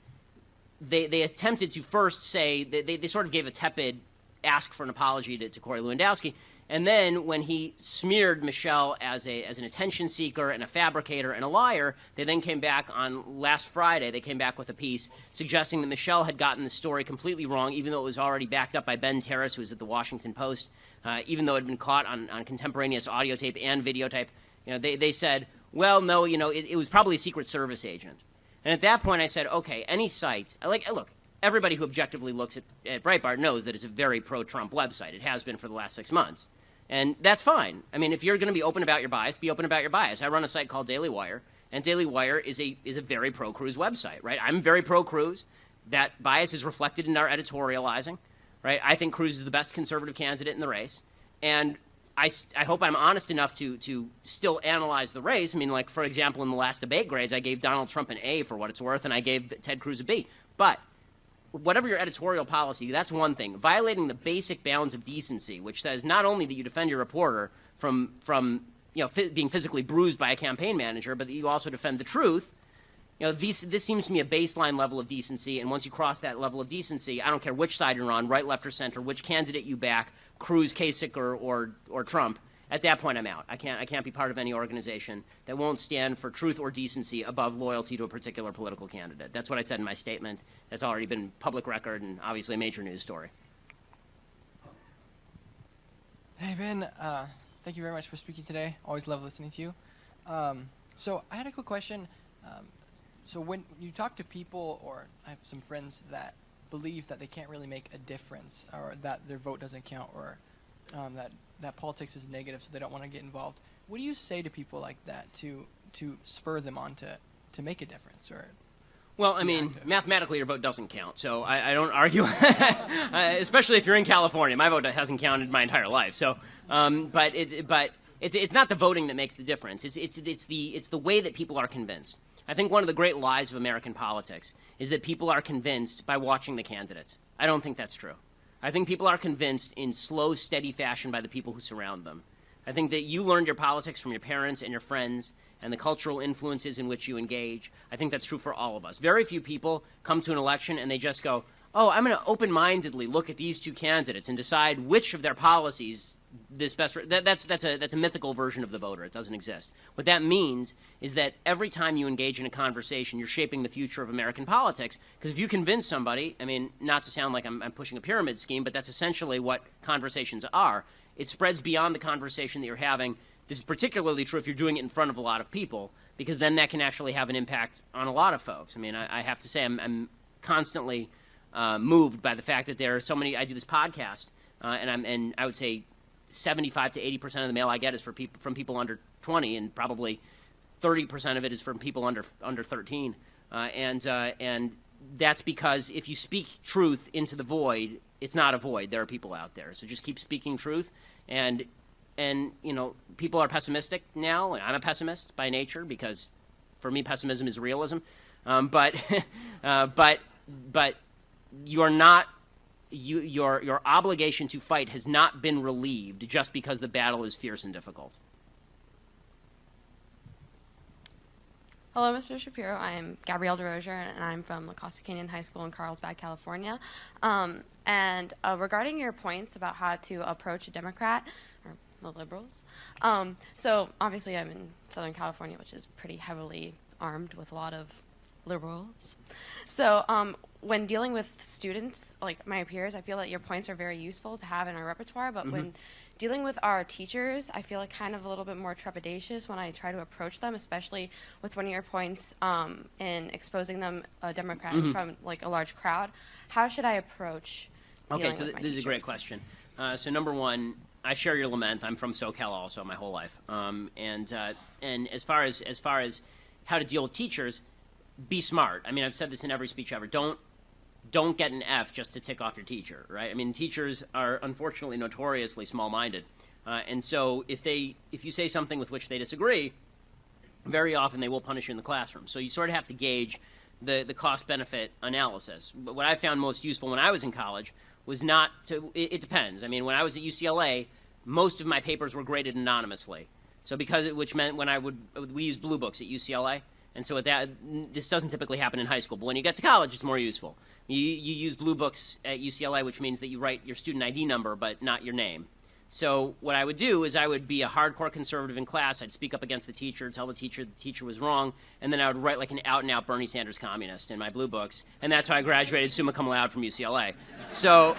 They attempted to first say, they sort of gave a tepid ask for an apology to Corey Lewandowski, and then when he smeared Michelle as an attention seeker and a fabricator and a liar, they then came back on last Friday, they came back with a piece suggesting that Michelle had gotten the story completely wrong, even though it was already backed up by Ben Terrace, who was at the Washington Post, even though it had been caught on contemporaneous audio tape and videotape. They said, well, no, it was probably a Secret Service agent. And at that point, I said, okay, any site, look, everybody who objectively looks at Breitbart knows that it's a very pro-Trump website. It has been for the last 6 months. And that's fine. I mean, if you're going to be open about your bias, be open about your bias. I run a site called Daily Wire, and Daily Wire is a very pro-Cruz website, right? I'm very pro-Cruz. That bias is reflected in our editorializing, right? I think Cruz is the best conservative candidate in the race. And I hope I'm honest enough to still analyze the race. I mean, like, for example, in the last debate grades, I gave Donald Trump an A for what it's worth, and I gave Ted Cruz a B. But whatever your editorial policy, that's one thing. Violating the basic bounds of decency, which says not only that you defend your reporter from being physically bruised by a campaign manager, but that you also defend the truth. This seems to me a baseline level of decency, and once you cross that level of decency, I don't care which side you're on, right, left, or center, which candidate you back, Cruz, Kasich, or Trump. At that point, I'm out. I can't be part of any organization that won't stand for truth or decency above loyalty to a particular political candidate. That's what I said in my statement. That's already been public record and obviously a major news story. Hey, Ben. Thank you very much for speaking today. Always love listening to you. So I had a quick question. So when you talk to people, or I have some friends that believe that they can't really make a difference, or that their vote doesn't count, or that politics is negative, so they don't want to get involved. What do you say to people like that to spur them on to make a difference? Or well, I mean, mathematically, your vote doesn't count, so I don't argue. Especially if you're in California, my vote hasn't counted my entire life. So, but it's not the voting that makes the difference. It's the way that people are convinced. I think one of the great lies of American politics is that people are convinced by watching the candidates. I don't think that's true. I think people are convinced in slow, steady fashion by the people who surround them. I think that you learned your politics from your parents and your friends and the cultural influences in which you engage. I think that's true for all of us. Very few people come to an election and they just go, oh, I'm going to open-mindedly look at these two candidates and decide which of their policies this best. That's a mythical version of the voter. It doesn't exist. What that means is that every time you engage in a conversation, you're shaping the future of American politics. Because if you convince somebody, I mean, not to sound like I'm pushing a pyramid scheme, but that's essentially what conversations are. It spreads beyond the conversation that you're having. This is particularly true if you're doing it in front of a lot of people, because then that can actually have an impact on a lot of folks. I mean, I have to say I'm constantly moved by the fact that there are so many. I do this podcast, and I would say 75 to 80% of the mail I get is from people under 20, and probably 30% of it is from people under 13. And that's because if you speak truth into the void, it's not a void. There are people out there. So just keep speaking truth. And people are pessimistic now, and I'm a pessimist by nature because for me pessimism is realism. But you are not. Your obligation to fight has not been relieved just because the battle is fierce and difficult. Hello, Mr. Shapiro. I'm Gabrielle DeRozier, and I'm from La Costa Canyon High School in Carlsbad, California. And regarding your points about how to approach a Democrat, or the liberals, so obviously I'm in Southern California, which is pretty heavily armed with a lot of liberals. So when dealing with students, like my peers, I feel that your points are very useful to have in our repertoire, but when dealing with our teachers, I feel like kind of a little bit more trepidatious when I try to approach them, especially with one of your points in exposing them a Democrat from like a large crowd. How should I approach dealing with my this is a great question. So number one, I share your lament. I'm from SoCal also my whole life. And as far as how to deal with teachers, be smart. I mean, I've said this in every speech ever. Don't get an F just to tick off your teacher, right? I mean, teachers are unfortunately notoriously small-minded. And so if you say something with which they disagree, very often they will punish you in the classroom. So you sort of have to gauge the cost-benefit analysis. But what I found most useful when I was in college was not to – it depends. I mean, when I was at UCLA, most of my papers were graded anonymously. So which meant we used blue books at UCLA. And so this doesn't typically happen in high school. But when you get to college, it's more useful. You use blue books at UCLA, which means that you write your student ID number but not your name. So what I would do is I would be a hardcore conservative in class. I'd speak up against the teacher, tell the teacher was wrong, and then I would write like an out-and-out Bernie Sanders communist in my blue books. And that's how I graduated summa cum laude from UCLA. So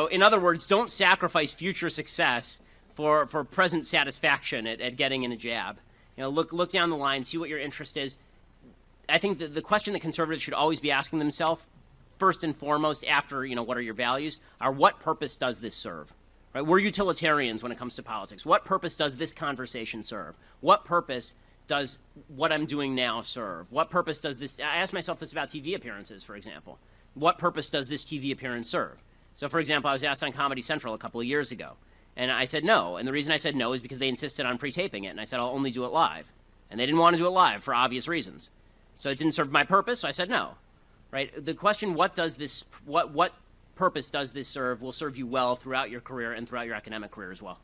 in other words, don't sacrifice future success for present satisfaction at getting in a jab. Look down the line, see what your interest is. I think the question that conservatives should always be asking themselves, first and foremost, after, what are your values, are what purpose does this serve? Right? We're utilitarians when it comes to politics. What purpose does this conversation serve? What purpose does what I'm doing now serve? What purpose does this, I ask myself this about TV appearances, for example. What purpose does this TV appearance serve? So, for example, I was asked on Comedy Central a couple of years ago, and I said no. And the reason I said no is because they insisted on pre-taping it, and I said I'll only do it live. And they didn't want to do it live for obvious reasons. So it didn't serve my purpose, so I said no. Right? The question, what purpose does this serve, will serve you well throughout your career and throughout your academic career as well.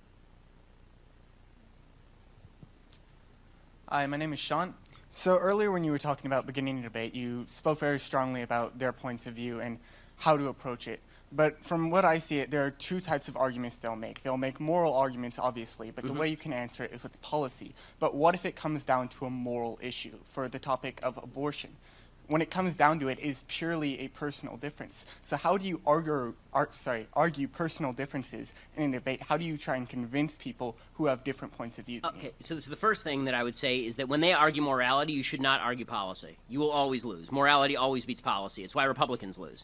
Hi, my name is Sean. So earlier when you were talking about beginning a debate, you spoke very strongly about their points of view and how to approach it. But from what I see it, there are two types of arguments they'll make. They'll make moral arguments, obviously, but the way you can answer it is with policy. But what if it comes down to a moral issue for the topic of abortion? When it comes down to it, it is purely a personal difference. So how do you argue personal differences in a debate? How do you try and convince people who have different points of view than you? Okay, so this is the first thing that I would say is that when they argue morality, you should not argue policy. You will always lose. Morality always beats policy. It's why Republicans lose.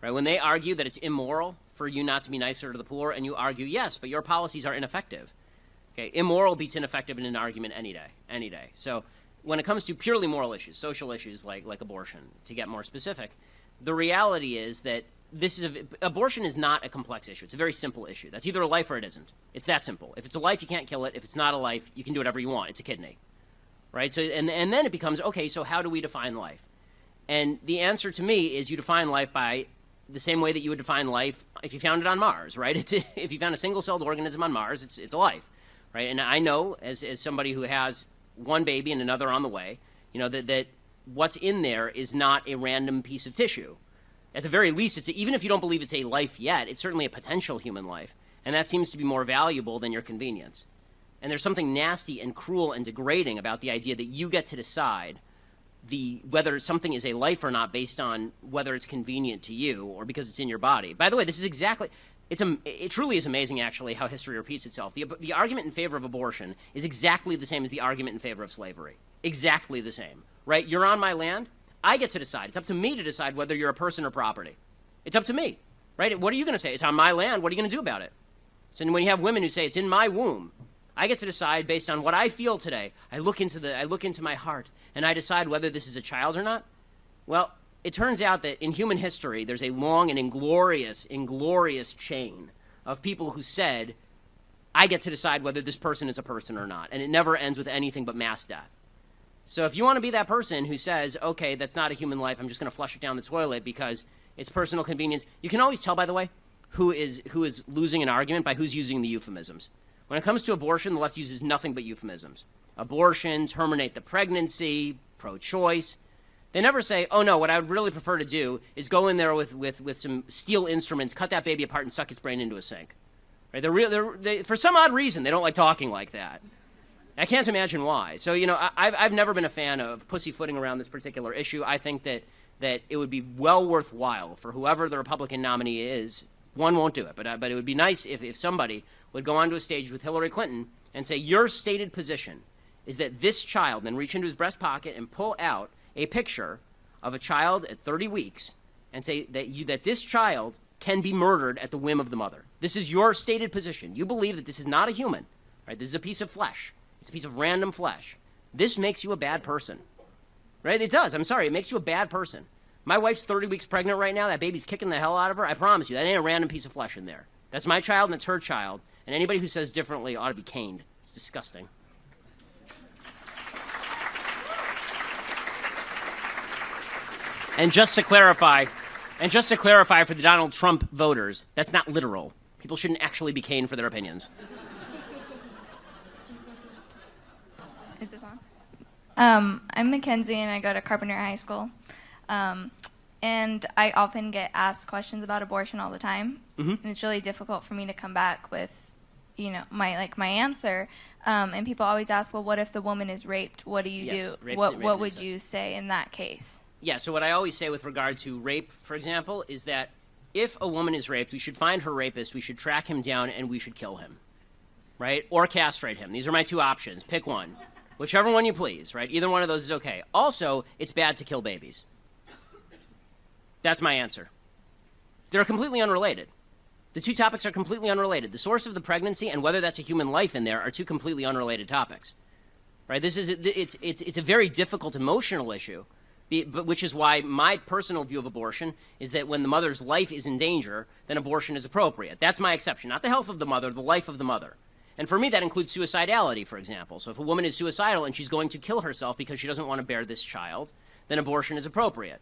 Right? When they argue that it's immoral for you not to be nicer to the poor, and you argue, yes, but your policies are ineffective. Okay, immoral beats ineffective in an argument any day. So when it comes to purely moral issues, social issues like abortion, to get more specific, the reality is that abortion is not a complex issue. It's a very simple issue. That's either a life or it isn't. It's that simple. If it's a life, you can't kill it. If it's not a life, you can do whatever you want. It's a kidney. Right? So, and then it becomes, okay, so how do we define life? And the answer to me is you define life by the same way that you would define life if you found it on Mars, right? If you found a single-celled organism on Mars, it's a life, right? And I know, as somebody who has one baby and another on the way, that what's in there is not a random piece of tissue. At the very least, even if you don't believe it's a life yet, it's certainly a potential human life, and that seems to be more valuable than your convenience. And there's something nasty and cruel and degrading about the idea that you get to decide whether something is a life or not based on whether it's convenient to you or because it's in your body. By the way, this is exactly... It truly is amazing, actually, how history repeats itself. The argument in favor of abortion is exactly the same as the argument in favor of slavery. Exactly the same, right? You're on my land. I get to decide. It's up to me to decide whether you're a person or property. It's up to me, right? What are you going to say? It's on my land. What are you going to do about it? So when you have women who say it's in my womb, I get to decide based on what I feel today. I look into my heart, and I decide whether this is a child or not. Well, it turns out that in human history, there's a long and inglorious chain of people who said, I get to decide whether this person is a person or not. And it never ends with anything but mass death. So if you want to be that person who says, okay, that's not a human life, I'm just going to flush it down the toilet because it's personal convenience. You can always tell, by the way, who is losing an argument by who's using the euphemisms. When it comes to abortion, the left uses nothing but euphemisms. Abortion, terminate the pregnancy, pro-choice. They never say, oh, no, what I would really prefer to do is go in there with some steel instruments, cut that baby apart, and suck its brain into a sink. Right? For some odd reason, they don't like talking like that. I can't imagine why. So, I've never been a fan of pussyfooting around this particular issue. I think that it would be well worthwhile for whoever the Republican nominee is. One won't do it, but it would be nice if somebody would go onto a stage with Hillary Clinton and say, your stated position is that this child, then reach into his breast pocket and pull out a picture of a child at 30 weeks and say that this child can be murdered at the whim of the mother. This is your stated position. You believe that this is not a human. Right? This is a piece of flesh. It's a piece of random flesh. This makes you a bad person. Right? It does. I'm sorry. It makes you a bad person. My wife's 30 weeks pregnant right now. That baby's kicking the hell out of her. I promise you, that ain't a random piece of flesh in there. That's my child and it's her child. And anybody who says differently ought to be caned. It's disgusting. And just to clarify for the Donald Trump voters, that's not literal. People shouldn't actually be caned for their opinions. Is this on? I'm Mackenzie, and I go to Carpenter High School. And I often get asked questions about abortion all the time. Mm-hmm. And it's really difficult for me to come back with, my answer. And people always ask, well, what if the woman is raped? What do you do? What would you say in that case? Yeah, so what I always say with regard to rape, for example, is that if a woman is raped, we should find her rapist, we should track him down, and we should kill him, right? Or castrate him. These are my two options. Pick one, Whichever one you please, right? Either one of those is okay. Also, it's bad to kill babies. That's my answer. They're completely unrelated. The two topics are completely unrelated. The source of the pregnancy and whether that's a human life in there are two completely unrelated topics. Right? It's a very difficult emotional issue, which is why my personal view of abortion is that when the mother's life is in danger, then abortion is appropriate. That's my exception. Not the health of the mother, the life of the mother. And for me, that includes suicidality, for example. So if a woman is suicidal and she's going to kill herself because she doesn't want to bear this child, then abortion is appropriate.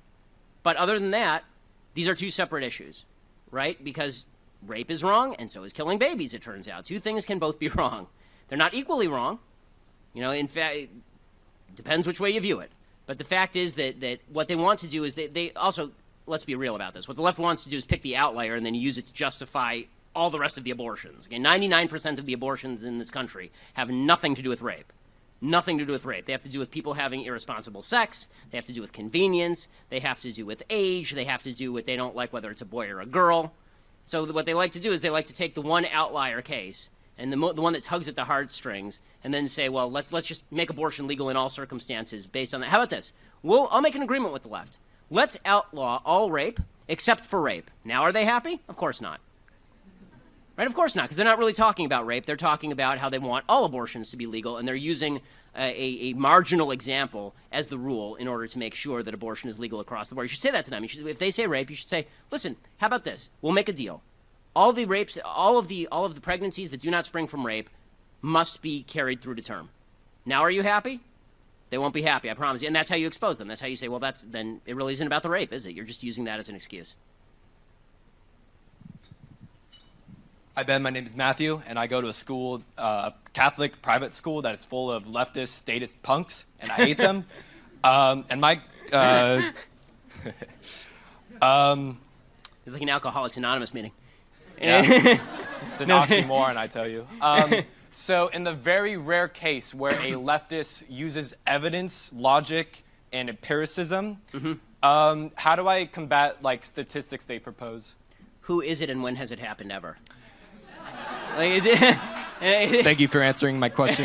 But other than that, these are two separate issues, right? Because rape is wrong, and so is killing babies, it turns out. Two things can both be wrong. They're not equally wrong. You know, in fact, it depends which way you view it. But the fact is that what they want to do is they also, let's be real about this, what the left wants to do is pick the outlier and then use it to justify all the rest of the abortions. Okay, 99% of the abortions in this country have nothing to do with rape. Nothing to do with rape. They have to do with people having irresponsible sex. They have to do with convenience. They have to do with age. They have to do with they don't like whether it's a boy or a girl. So what they like to do is they like to take the one outlier case and the one that tugs at the heartstrings and then say, well, let's just make abortion legal in all circumstances based on that. How about this? I'll make an agreement with the left. Let's outlaw all rape except for rape. Now are they happy? Of course not. Right? Of course not, because they're not really talking about rape. They're talking about how they want all abortions to be legal, and they're using a marginal example as the rule in order to make sure that abortion is legal across the board. You should say that to them. If they say rape, you should say, listen, how about this? We'll make a deal. All the rapes, all of the pregnancies that do not spring from rape must be carried through to term. Now are you happy? They won't be happy, I promise you. And that's how you expose them. That's how you say, well, then it really isn't about the rape, is it? You're just using that as an excuse. Hi, Ben. My name is Matthew, and I go to a school, a Catholic private school that is full of leftist, statist punks, and I hate them. And my... It's like an Alcoholics Anonymous meeting. Yeah. It's an oxymoron, I tell you. So in the very rare case where a leftist uses evidence, logic, and empiricism, how do I combat, like, statistics they propose? Who is it and when has it happened ever? Thank you for answering my question.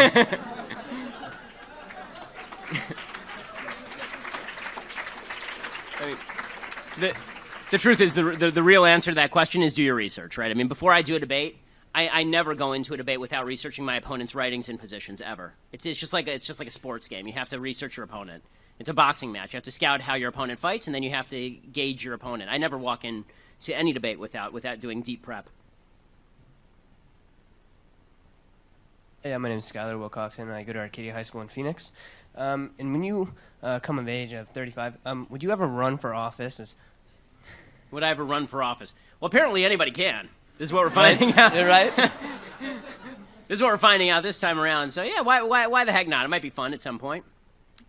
The truth is, the real answer to that question is do your research, right? I mean, before I do a debate, I never go into a debate without researching my opponent's writings and positions ever. It's just like a sports game. You have to research your opponent. It's a boxing match. You have to scout how your opponent fights, and then you have to gauge your opponent. I never walk into any debate without doing deep prep. Yeah, my name is Skylar Wilcoxon, and I go to Arcadia High School in Phoenix. And when you come of age of 35, would you ever run for office? Would I ever run for office? Well, apparently anybody can. This is what we're finding out. Right? This is what we're finding out this time around. So, yeah, why the heck not? It might be fun at some point.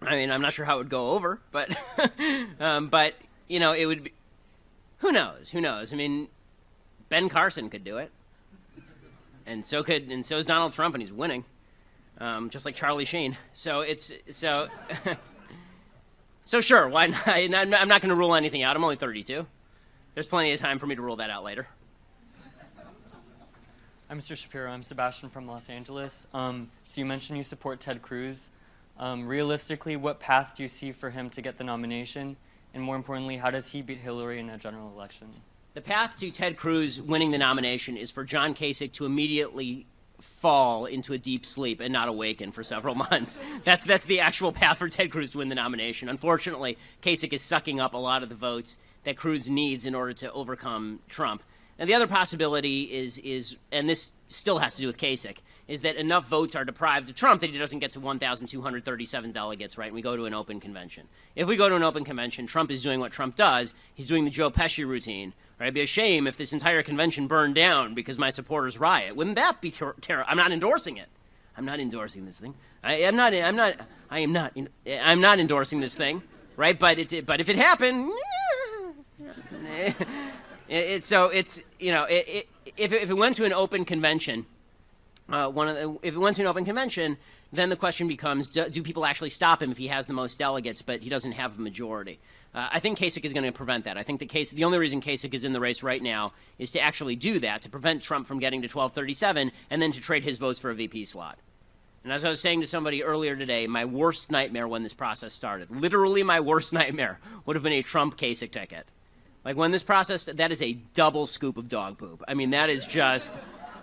I mean, I'm not sure how it would go over, but, you know, it would be... Who knows? I mean, Ben Carson could do it. And so is Donald Trump, and he's winning, just like Charlie Sheen. So sure, why not? I'm not going to rule anything out. I'm only 32. There's plenty of time for me to rule that out later. I'm Mr. Shapiro. I'm Sebastian from Los Angeles. So you mentioned you support Ted Cruz. Realistically, what path do you see for him to get the nomination? And more importantly, how does he beat Hillary in a general election? The path to Ted Cruz winning the nomination is for John Kasich to immediately fall into a deep sleep and not awaken for several months. That's the actual path for Ted Cruz to win the nomination. Unfortunately, Kasich is sucking up a lot of the votes that Cruz needs in order to overcome Trump. And the other possibility is, and this still has to do with Kasich, is that enough votes are deprived of Trump that he doesn't get to 1,237 delegates, right, and we go to an open convention. If we go to an open convention, Trump is doing what Trump does. He's doing the Joe Pesci routine. Right? It'd be a shame if this entire convention burned down because my supporters riot. Wouldn't that be terrible? I'm not endorsing it. I'm not endorsing this thing. I'm not endorsing this thing, right? But if it happened, if it went to an open convention, then the question becomes: do people actually stop him if he has the most delegates, but he doesn't have a majority? I think Kasich is going to prevent that. I think the only reason Kasich is in the race right now is to actually do that, to prevent Trump from getting to 1237, and then to trade his votes for a VP slot. And as I was saying to somebody earlier today, my worst nightmare when this process started, literally my worst nightmare, would have been a Trump Kasich ticket. Like when this process, that is a double scoop of dog poop. I mean, that is just,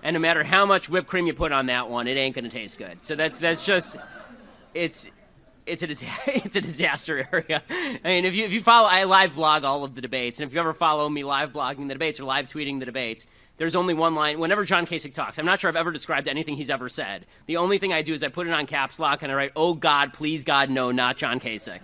and no matter how much whipped cream you put on that one, it ain't going to taste good. So that's just, it's a disaster area. I mean, if you follow, I live blog all of the debates, and if you ever follow me live blogging the debates or live tweeting the debates, there's only one line. Whenever John Kasich talks, I'm not sure I've ever described anything he's ever said. The only thing I do is I put it on caps lock and I write, "Oh God, please God, no, not John Kasich."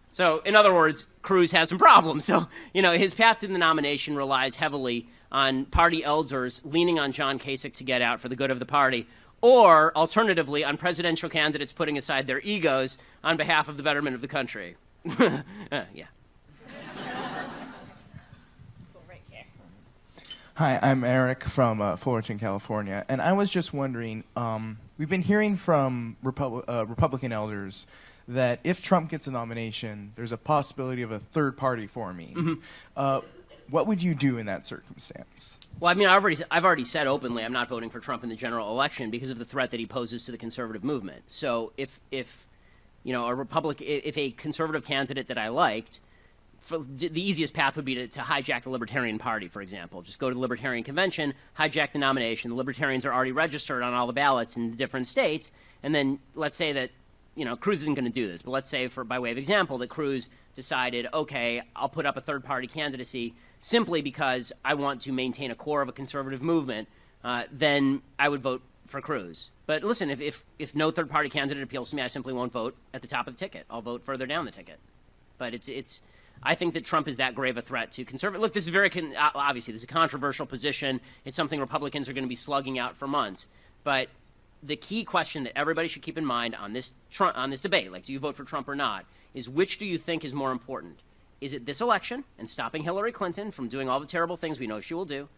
So, in other words, Cruz has some problems. So, his path to the nomination relies heavily on party elders leaning on John Kasich to get out for the good of the party, or, alternatively, on presidential candidates putting aside their egos on behalf of the betterment of the country. Yeah. Hi, I'm Eric from Fullerton, California, and I was just wondering, we've been hearing from Republican elders that if Trump gets a nomination, there's a possibility of a third party forming. What would you do in that circumstance? Well, I mean, I've already said openly I'm not voting for Trump in the general election because of the threat that he poses to the conservative movement. So if a conservative candidate that I liked, the easiest path would be to hijack the Libertarian Party, for example. Just go to the Libertarian Convention, hijack the nomination. The Libertarians are already registered on all the ballots in the different states, and then let's say that Cruz isn't going to do this, but let's say, by way of example, that Cruz decided, okay, I'll put up a third-party candidacy simply because I want to maintain a core of a conservative movement, then I would vote for Cruz. But listen, if no third-party candidate appeals to me, I simply won't vote at the top of the ticket. I'll vote further down the ticket. But I think that Trump is that grave a threat to conservative. Look, this is obviously this is a controversial position. It's something Republicans are going to be slugging out for months. But the key question that everybody should keep in mind on this debate, like do you vote for Trump or not, is which do you think is more important? Is it this election and stopping Hillary Clinton from doing all the terrible things we know she will do?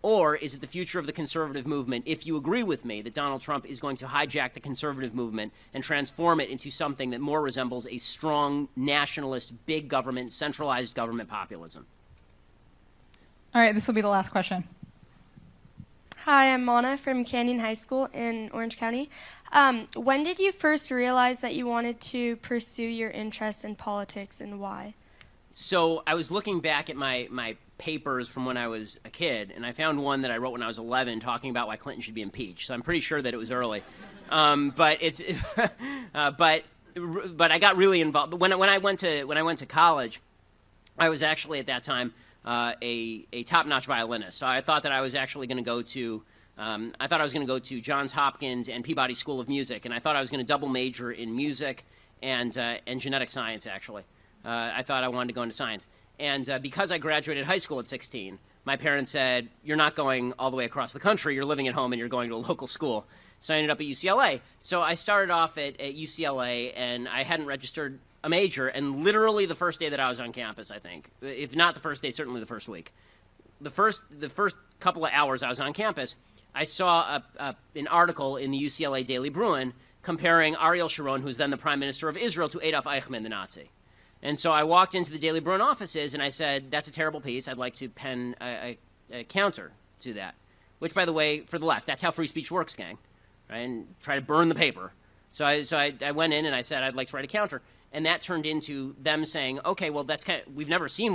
Or is it the future of the conservative movement, if you agree with me that Donald Trump is going to hijack the conservative movement and transform it into something that more resembles a strong, nationalist, big government, centralized government populism? All right, this will be the last question. Hi, I'm Mona from Canyon High School in Orange County. When did you first realize that you wanted to pursue your interests in politics, and why? So I was looking back at my papers from when I was a kid, and I found one that I wrote when I was 11 talking about why Clinton should be impeached. So I'm pretty sure that it was early. But I got really involved. When I went to college, I was actually at that time a top-notch violinist. So I thought that I was actually going to go to Johns Hopkins and Peabody School of Music, and I thought I was going to double major in music and genetic science. Actually, I thought I wanted to go into science. And because I graduated high school at 16, my parents said, "You're not going all the way across the country. You're living at home and you're going to a local school." So I ended up at UCLA. So I started off at UCLA, and I hadn't registered a major, and literally the first day that I was on campus, I think, if not the first day, certainly the first week, the first couple of hours I was on campus, I saw an article in the UCLA Daily Bruin comparing Ariel Sharon, who was then the prime minister of Israel, to Adolf Eichmann, the Nazi. And so I walked into the Daily Bruin offices, and I said, "That's a terrible piece. I'd like to pen a counter to that." Which, by the way, for the left, that's how free speech works, gang, right? And try to burn the paper. So I went in and I said, "I'd like to write a counter." And that turned into them saying, "Okay, well, we've never seen one